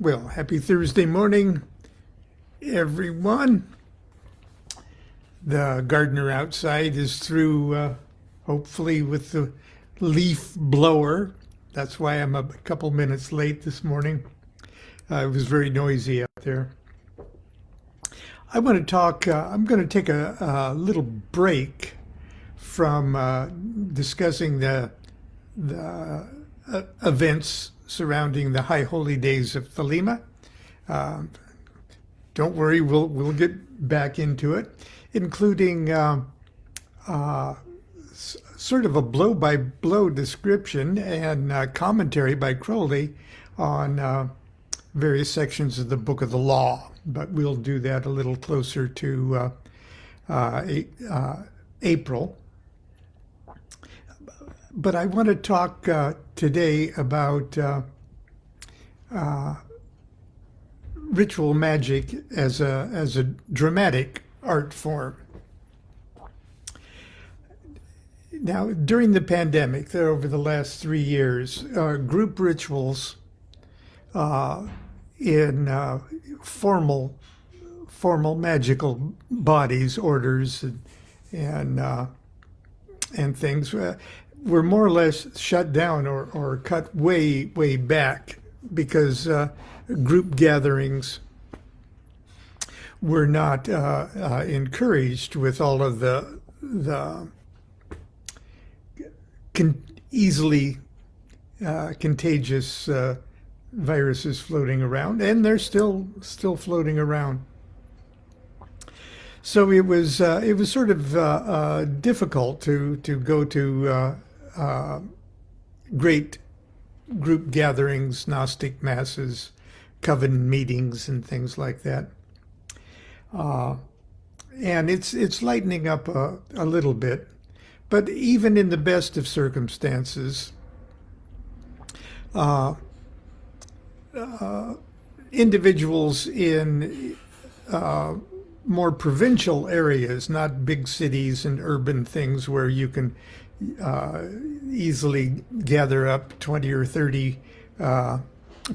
Well, happy Thursday morning, everyone. The gardener outside is through, hopefully, with the leaf blower. That's why I'm a couple minutes late this morning. It was very noisy out there. I want to talk, I'm going to take a little break from discussing the events surrounding the High Holy Days of Thelema. Don't worry, we'll get back into it, including sort of a blow-by-blow description and commentary by Crowley on various sections of the Book of the Law. But we'll do that a little closer to April. But I want to talk today about ritual magic as a dramatic art form. Now, during the pandemic, over the last 3 years, group rituals in formal magical bodies, orders, and things were more or less shut down or cut way back because group gatherings were not encouraged with all of the easily contagious viruses floating around, and they're still floating around. So it was sort of difficult to go to great group gatherings, Gnostic masses, coven meetings, and things like that. And it's lightening up a little bit, but even in the best of circumstances, individuals in more provincial areas, not big cities and urban things where you can easily gather up 20 or 30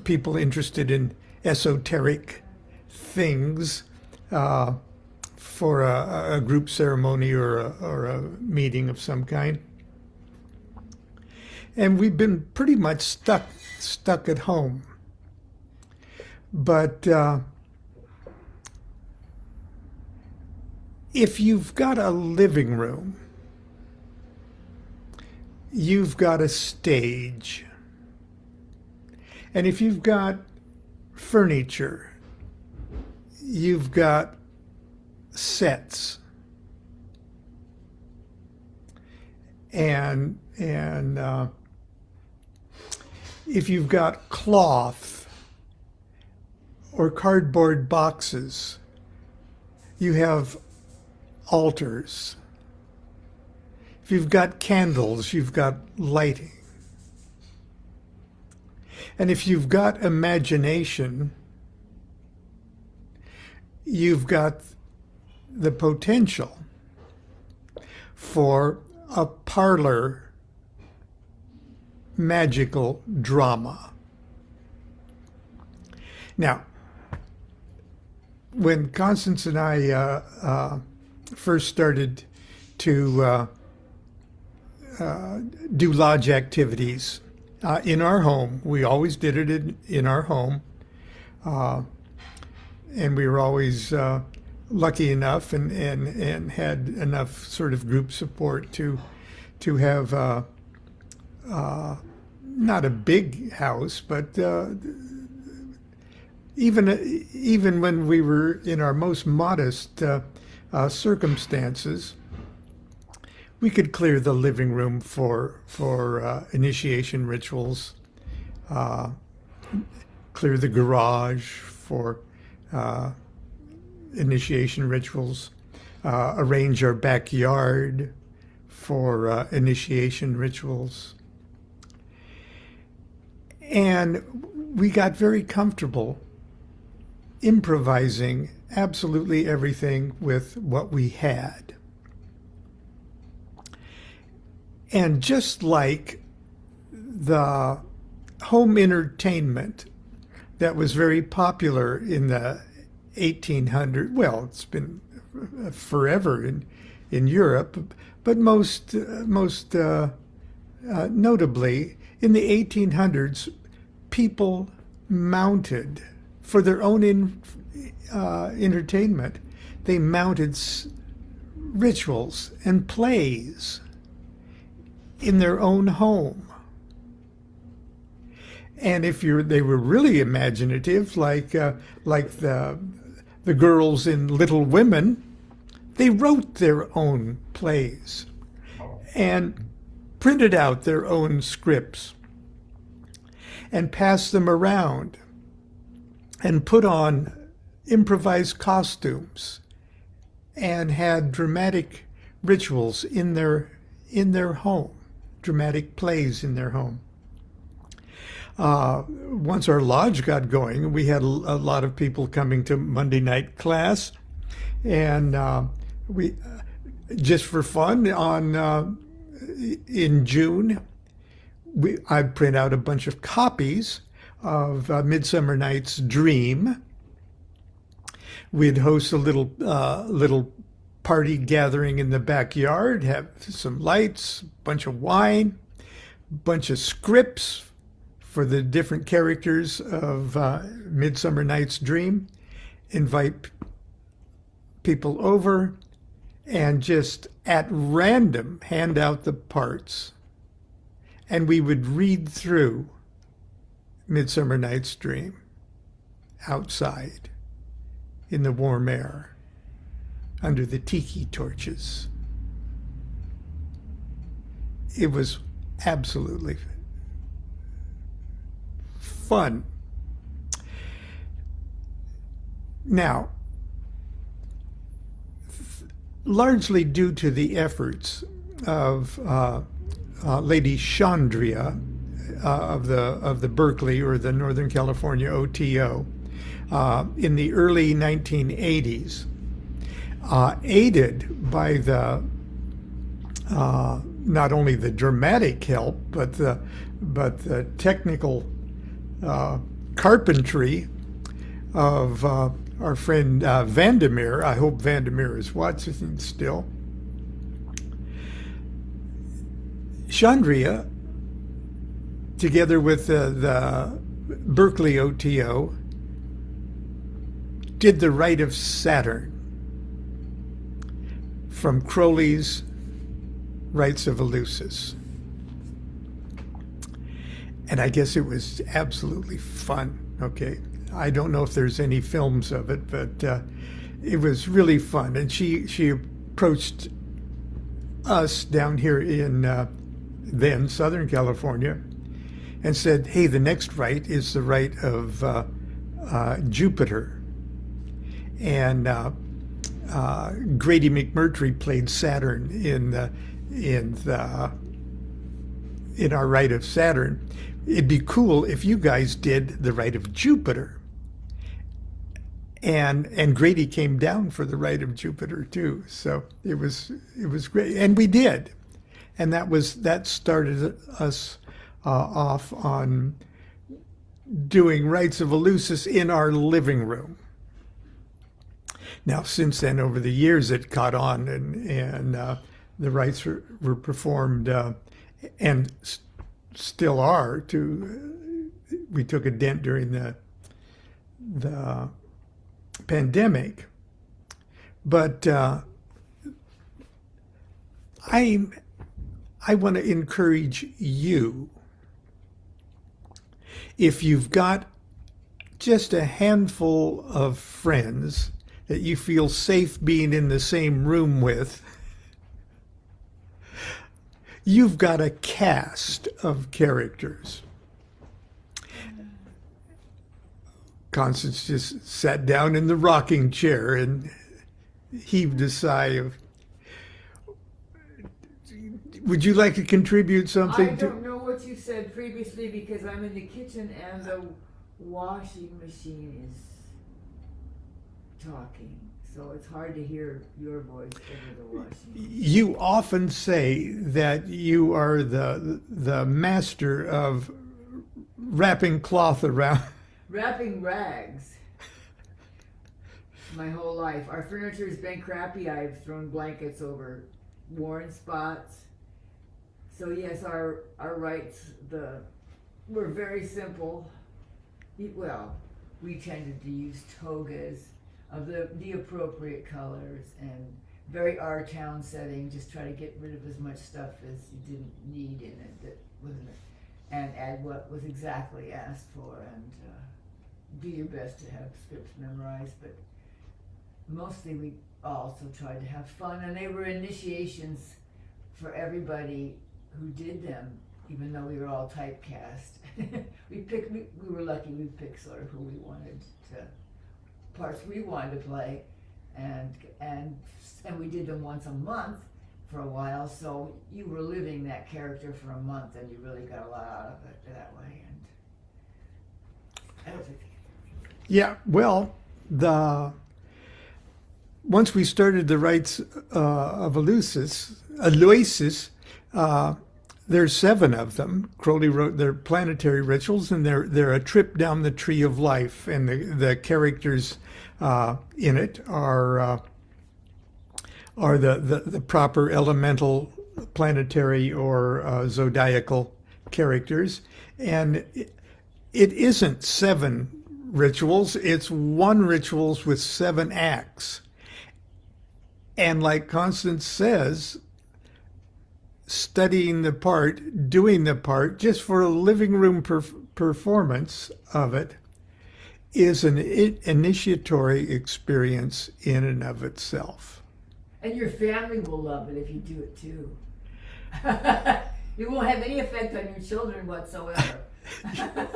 people interested in esoteric things for a group ceremony or a meeting of some kind. And we've been pretty much stuck at home. But if you've got a living room, you've got a stage. And if you've got furniture, you've got sets. And if you've got cloth or cardboard boxes, you have altars. If you've got candles, you've got lighting. And if you've got imagination, you've got the potential for a parlor magical drama. Now, when Constance and I first started to do lodge activities in our home, we always did it in our home, and we were always lucky enough and had enough sort of group support to have not a big house, but even when we were in our most modest circumstances, we could clear the living room for initiation rituals, clear the garage for initiation rituals, arrange our backyard for initiation rituals. And we got very comfortable improvising absolutely everything with what we had. And just like the home entertainment that was very popular in the 1800s. Well, it's been forever in Europe, but most notably in the 1800s, people mounted for their own entertainment. They mounted rituals and plays in their own home. And if they were really imaginative, like the girls in Little Women, they wrote their own plays and printed out their own scripts and passed them around and put on improvised costumes and had dramatic rituals in their home, dramatic plays in their home. Once our lodge got going, we had a lot of people coming to Monday night class, and we just for fun in June, I'd print out a bunch of copies of Midsummer Night's Dream. We'd host a little party gathering in the backyard, have some lights, a bunch of wine, a bunch of scripts for the different characters of Midsummer Night's Dream, invite people over, and just at random hand out the parts. And we would read through Midsummer Night's Dream outside in the warm air under the tiki torches. It was absolutely fun. Now, largely due to the efforts of Lady Chandria of the Berkeley or the Northern California OTO in the early 1980s, aided by the not only the dramatic help but the technical carpentry of our friend Vandermeer. I hope Vandermeer is watching still. Chandria, together with the Berkeley OTO, did The Rite of Saturn from Crowley's Rites of Eleusis. And I guess it was absolutely fun. Okay, I don't know if there's any films of it, but it was really fun. And she approached us down here in then Southern California and said, hey, the next rite is the rite of Jupiter. And Grady McMurtry played Saturn in our Rite of Saturn. It'd be cool if you guys did the Rite of Jupiter. And Grady came down for the Rite of Jupiter too. So it was great, and we did, and that started us off on doing Rites of Eleusis in our living room. Now, since then, over the years, it caught on, and the rites were performed and still are. We took a dent during the pandemic, but I want to encourage you, if you've got just a handful of friends that you feel safe being in the same room with, you've got a cast of characters. Constance just sat down in the rocking chair and heaved a sigh of, would you like to contribute something? I don't know what you said previously because I'm in the kitchen and the washing machine is talking, so it's hard to hear your voice over the washing. You often say that you are the master of wrapping cloth around wrapping rags my whole life. Our furniture's been crappy. I've thrown blankets over worn spots. So yes, our rights were very simple. Well, we tended to use togas of the appropriate colors and very our town setting. Just try to get rid of as much stuff as you didn't need in it that wasn't, and add what was exactly asked for, and do your best to have scripts memorized. But mostly we also tried to have fun, and they were initiations for everybody who did them, even though we were all typecast. we were lucky we picked sort of who we wanted to, parts we wanted to play, and we did them once a month for a while, so you were living that character for a month, and you really got a lot out of it that way. And I don't think. Yeah, well, once we started the rites of Aloysius, there's 7 of them. Crowley wrote they're planetary rituals, and they're a trip down the tree of life, and the characters in it are the proper elemental, planetary, or zodiacal characters, and it isn't 7 rituals. It's 1 rituals with 7 acts. And like Constance says, studying the part, doing the part, just for a living room performance of it, is an initiatory experience in and of itself. And your family will love it if you do it too. It won't have any effect on your children whatsoever.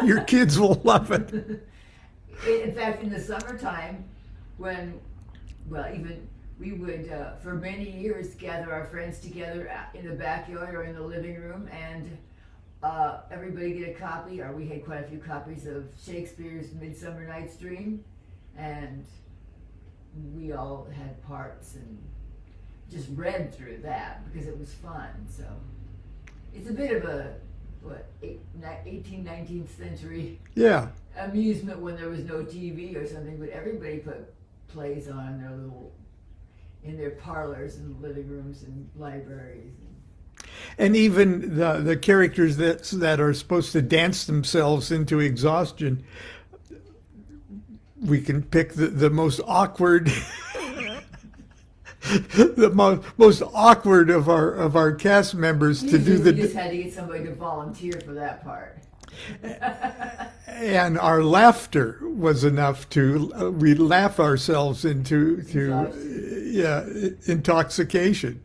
Your kids will love it. In fact, in the summertime, we would, for many years, gather our friends together in the backyard or in the living room, and everybody get a copy, or we had quite a few copies of Shakespeare's Midsummer Night's Dream, and we all had parts and just read through that because it was fun. So it's a bit of a 18th, 19th century amusement when there was no TV or something, but everybody put plays on in their parlors and living rooms and libraries. And even the characters that are supposed to dance themselves into exhaustion, we can pick the most awkward most awkward of our cast members to do the. We just had to get somebody to volunteer for that part. And our laughter was enough to we'd laugh ourselves into intoxication.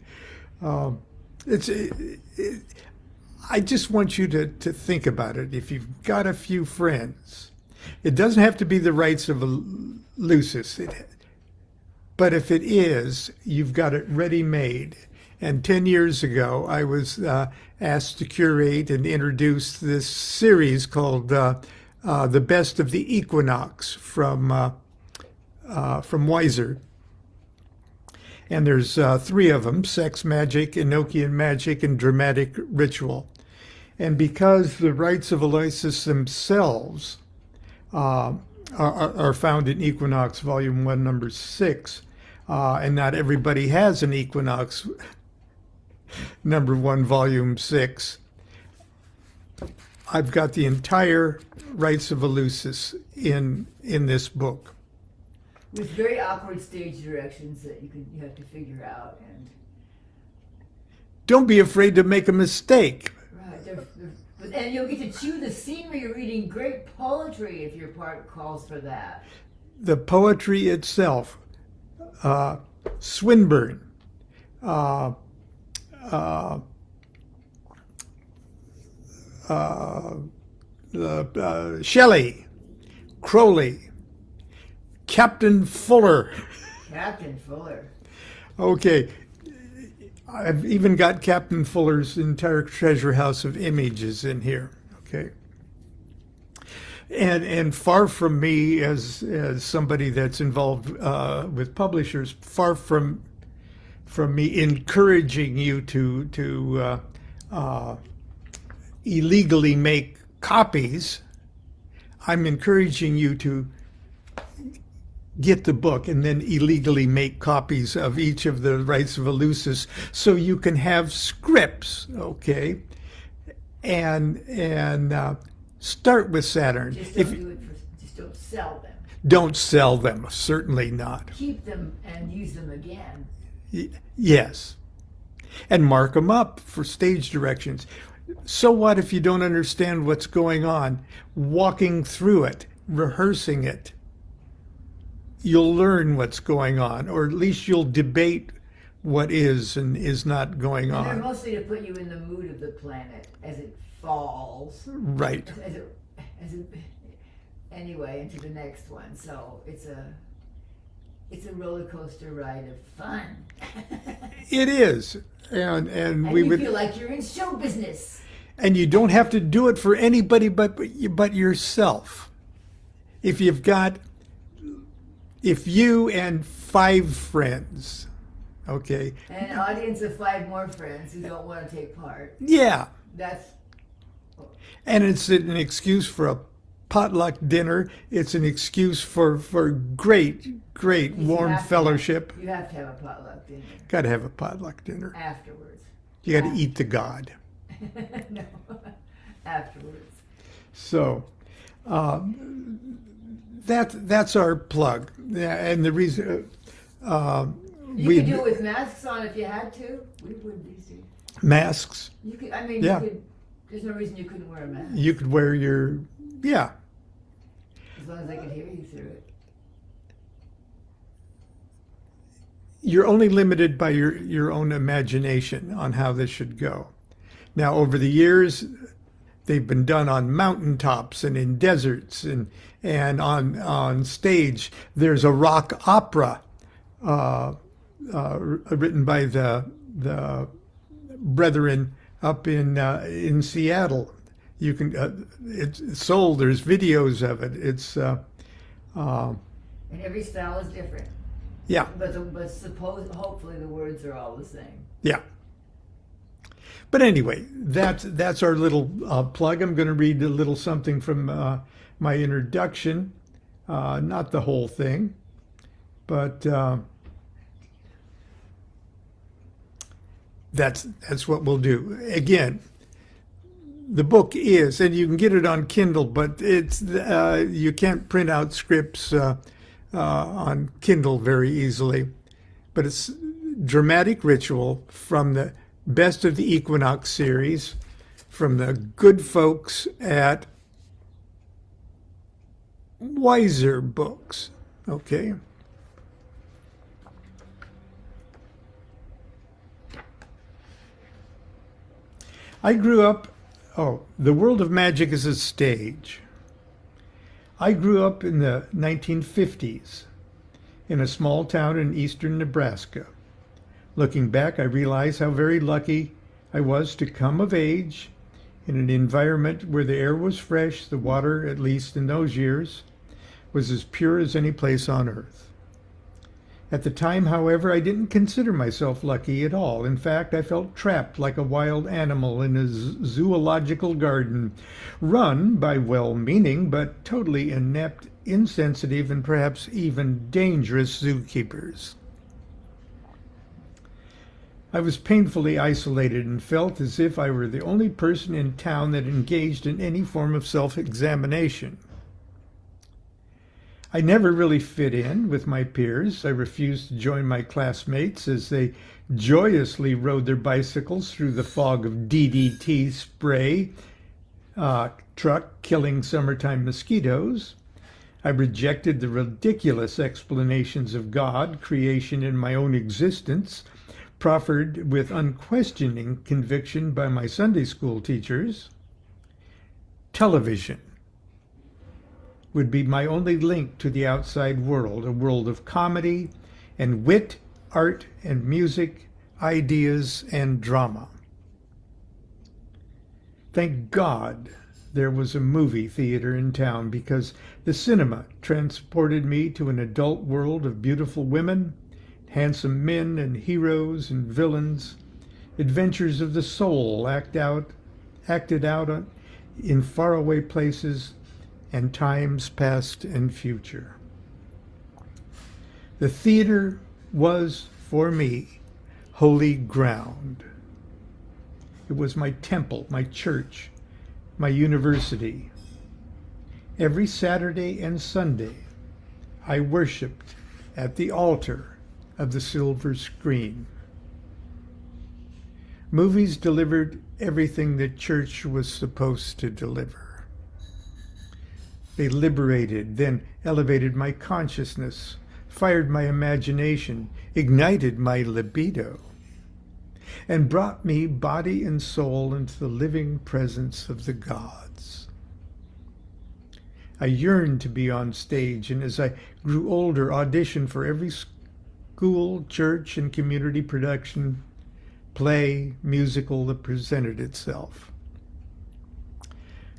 I just want you to think about it. If you've got a few friends, it doesn't have to be the rites of Lucis, but if it is, you've got it ready-made. And 10 years ago, I was asked to curate and introduce this series called The Best of the Equinox from Weiser. And there's 3 of them: sex magic, Enochian magic, and dramatic ritual. And because the rites of Aloysius themselves are found in Equinox Volume 1, Number 6, and not everybody has an Equinox Number 1, Volume 6, I've got the entire rites of Aloysius in this book. With very awkward stage directions that you have to figure out, and don't be afraid to make a mistake. Right, and you'll get to chew the scenery reading great poetry if your part calls for that. The poetry itself, Swinburne, Shelley, Crowley, Captain Fuller. Captain Fuller. Okay. I've even got Captain Fuller's entire treasure house of images in here. Okay. And far from me, as somebody that's involved with publishers, far from me encouraging you to illegally make copies, I'm encouraging you to get the book and then illegally make copies of each of the rites of Eleusis so you can have scripts, okay? And start with Saturn. Just don't do it for, just don't sell them. Don't sell them, certainly not. Keep them and use them again. Yes. And mark them up for stage directions. So what if you don't understand what's going on? Walking through it, rehearsing it, you'll learn what's going on, or at least you'll debate what is and is not going And they're on. mostly to put you in the mood of the planet as it falls. Right. Anyway, into the next one. So it's a roller coaster ride of fun. It is. And we you would, feel like you're in show business. and you don't have to do it for anybody but yourself. If you and 5 friends, okay? And an audience of 5 more friends who don't want to take part. Yeah. That's And it's an excuse for a potluck dinner. It's an excuse for great warm fellowship. You have to have a potluck dinner Got to have a potluck dinner. afterwards. You got to eat the God. No, afterwards. So that's our plug. Yeah, and the reason You could do it with masks on if you had to. We would these days. masks. You could. I mean, Yeah. you could. There's no reason you couldn't wear a mask You could wear your as long as I could hear you through it. You're only limited by your own imagination on how this should go. Now, over the years, they've been done on mountaintops and in deserts and on stage. There's a rock opera written by the brethren up in Seattle. You can it's sold. There's videos of it. It's And every style is different. yeah. But hopefully the words are all the same. Yeah. But anyway, that's our little plug. I'm going to read a little something from my introduction, not the whole thing, but that's what we'll do. Again, the book is, and you can get it on Kindle, but it's you can't print out scripts on Kindle very easily. But it's dramatic ritual from the Best of the Equinox series, from the good folks at Wiser Books. Okay. I grew up, the world of magic is a stage. I grew up in the 1950s in a small town in eastern Nebraska. Looking back, I realize how very lucky I was to come of age in an environment where the air was fresh, the water, at least in those years, was as pure as any place on earth. At the time, however, I didn't consider myself lucky at all. In fact, I felt trapped like a wild animal in a zoological garden, run by well-meaning but totally inept, insensitive, and perhaps even dangerous zookeepers. I was painfully isolated and felt as if I were the only person in town that engaged in any form of self-examination. I never really fit in with my peers. I refused to join my classmates as they joyously rode their bicycles through the fog of DDT spray truck killing summertime mosquitoes. I rejected the ridiculous explanations of God, creation, and my own existence, proffered with unquestioning conviction by my Sunday school teachers. Television would be my only link to the outside world, a world of comedy and wit, art and music, ideas and drama. Thank God there was a movie theater in town, because the cinema transported me to an adult world of beautiful women, handsome men and heroes and villains, adventures of the soul acted out in faraway places, and times past and future. The theater was, for me, holy ground. It was my temple, my church, my university. Every Saturday and Sunday, I worshiped at the altar of the silver screen. Movies delivered everything that church was supposed to deliver. They liberated, then elevated my consciousness, fired my imagination, ignited my libido, and brought me body and soul into the living presence of the gods. I yearned to be on stage, and as I grew older, auditioned for every school, church, and community production, play, musical that presented itself.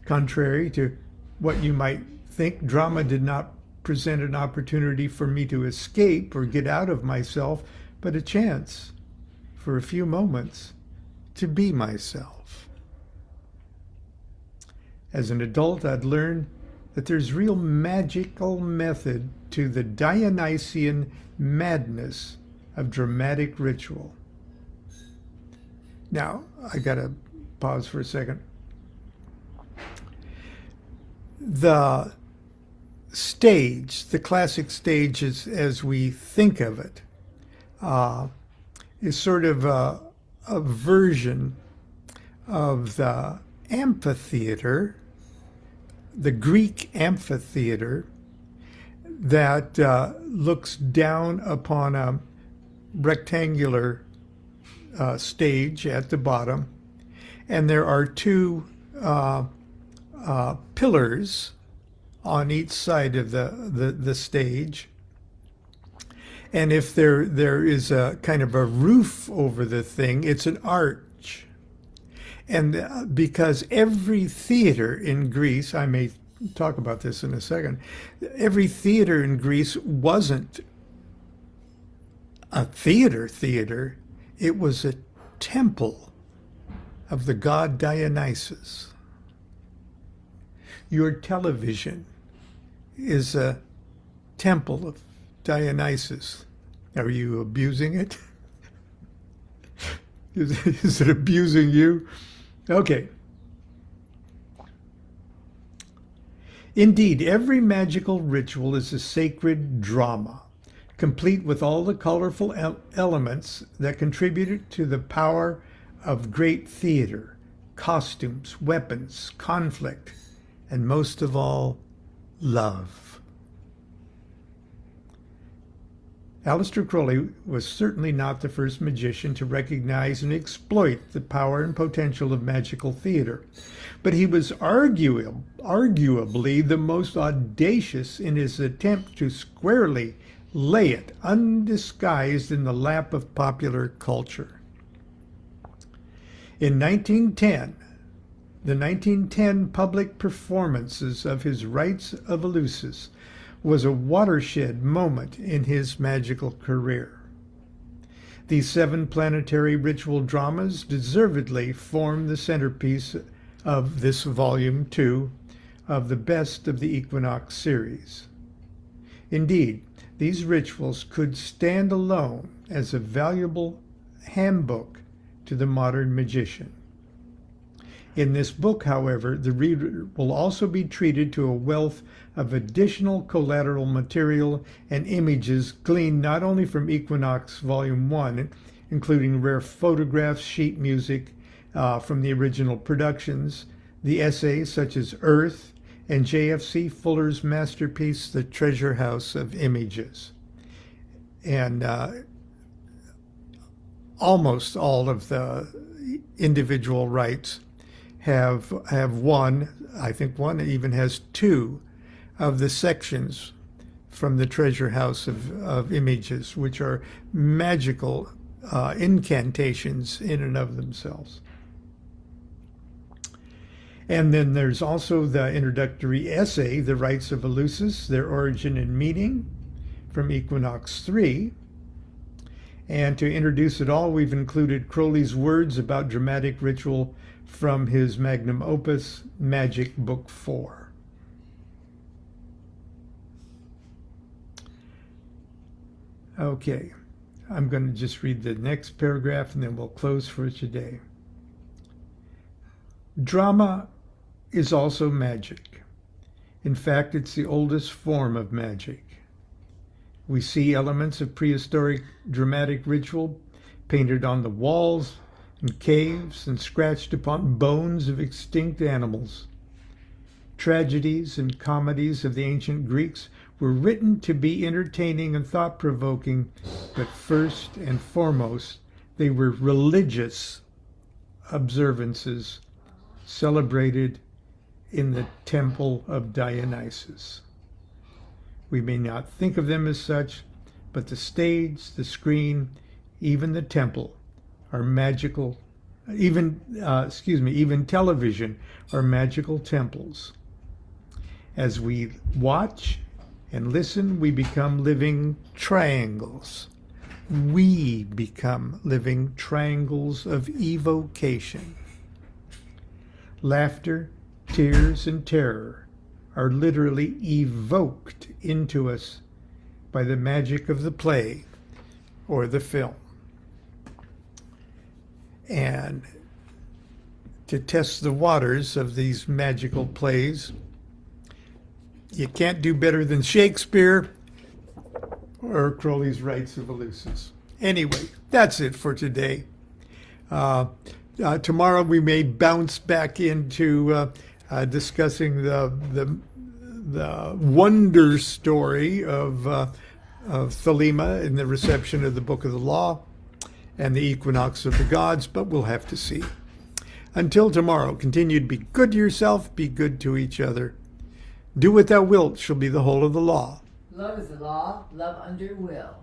Contrary to what you might think, drama did not present an opportunity for me to escape or get out of myself, but a chance for a few moments to be myself. As an adult, I'd learned that there's real magical method to the Dionysian madness of dramatic ritual. Now, I gotta pause for a second. The stage, the classic stage as we think of it, is sort of a version of the amphitheater, the Greek amphitheater that looks down upon a rectangular stage at the bottom, and there are two pillars on each side of the stage. And if there is a kind of a roof over the thing, it's an arch. And because every theater in Greece, I may talk about this in a second, every theater in Greece wasn't a theater. It was a temple of the god Dionysus. Your television is a temple of Dionysus. Are you abusing it? Is it abusing you? Okay. Indeed, every magical ritual is a sacred drama, complete with all the colorful elements that contributed to the power of great theater, costumes, weapons, conflict, and most of all, love. Aleister Crowley was certainly not the first magician to recognize and exploit the power and potential of magical theater, but he was arguably the most audacious in his attempt to squarely lay it undisguised in the lap of popular culture. In 1910, the 1910 public performances of his Rites of Eleusis was a watershed moment in his magical career. These 7 planetary ritual dramas deservedly form the centerpiece of this Volume 2 of the Best of the Equinox series. Indeed, these rituals could stand alone as a valuable handbook to the modern magician. In this book, however, the reader will also be treated to a wealth of additional collateral material and images gleaned not only from Equinox Volume 1, including rare photographs, sheet music from the original productions, the essays such as Earth, and J.F.C. Fuller's masterpiece, The Treasure House of Images. And almost all of the individual rites have one, I think one even has 2 of the sections from the Treasure House of Images, which are magical incantations in and of themselves. And then there's also the introductory essay, The Rites of Eleusis, Their Origin and Meaning, from Equinox 3. And to introduce it all, we've included Crowley's words about dramatic ritual from his magnum opus, Magick, Book 4. Okay, I'm going to just read the next paragraph and then we'll close for today. Drama is also magic. In fact, it's the oldest form of magic. We see elements of prehistoric dramatic ritual painted on the walls and caves and scratched upon bones of extinct animals. Tragedies and comedies of the ancient Greeks were written to be entertaining and thought-provoking, but first and foremost, they were religious observances celebrated in the temple of Dionysus. We may not think of them as such, but the stage, the screen, even the temple are magical, even television are magical temples. As we watch and listen, we become living triangles. We become living triangles of evocation. Laughter, tears, and terror are literally evoked into us by the magic of the play or the film. And to test the waters of these magical plays, you can't do better than Shakespeare or Crowley's Rites of Eleusis. Anyway, that's it for today. Tomorrow we may bounce back into discussing the wonder story of Thelema in the reception of the Book of the Law and the equinox of the gods, but we'll have to see. Until tomorrow, continue to be good to yourself, be good to each other. Do what thou wilt shall be the whole of the law. Love is the law, love under will.